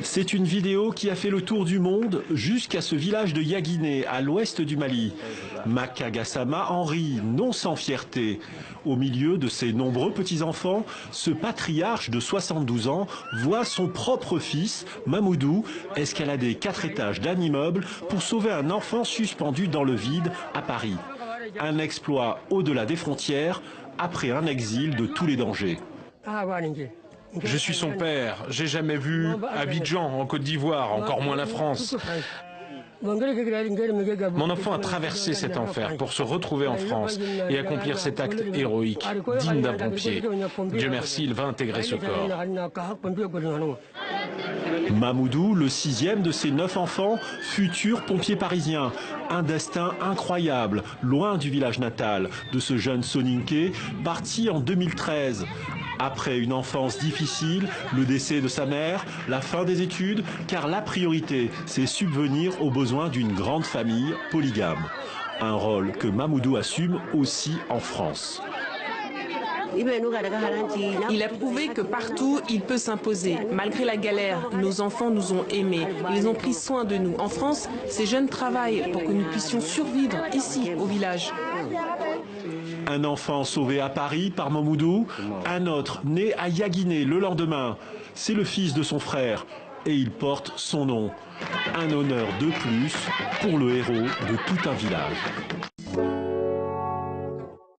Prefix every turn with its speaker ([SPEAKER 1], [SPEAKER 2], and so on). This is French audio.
[SPEAKER 1] C'est une vidéo qui a fait le tour du monde jusqu'à ce village de Yaguiné, à l'ouest du Mali. Maka Gassama en rit, non sans fierté. Au milieu de ses nombreux petits-enfants, ce patriarche de 72 ans voit son propre fils, Mamoudou, escalader 4 étages d'un immeuble pour sauver un enfant suspendu dans le vide à Paris. Un exploit au-delà des frontières, après un exil de tous les dangers.
[SPEAKER 2] Je suis son père, j'ai jamais vu Abidjan en Côte d'Ivoire, encore moins la France. Mon enfant a traversé cet enfer pour se retrouver en France et accomplir cet acte héroïque, digne d'un pompier. Dieu merci, il va intégrer ce corps.
[SPEAKER 1] Mamoudou, le 6e de ses 9 enfants, futur pompier parisien. Un destin incroyable, loin du village natal de ce jeune Soninké, parti en 2013. Après une enfance difficile, le décès de sa mère, la fin des études, car la priorité, c'est subvenir aux besoins d'une grande famille polygame. Un rôle que Mamoudou assume aussi en France.
[SPEAKER 3] Il a prouvé que partout, il peut s'imposer. Malgré la galère, nos enfants nous ont aimés. Ils ont pris soin de nous. En France, ces jeunes travaillent pour que nous puissions survivre ici, au village.
[SPEAKER 1] Un enfant sauvé à Paris par Mamoudou, un autre né à Yaguiné le lendemain. C'est le fils de son frère et il porte son nom. Un honneur de plus pour le héros de tout un village.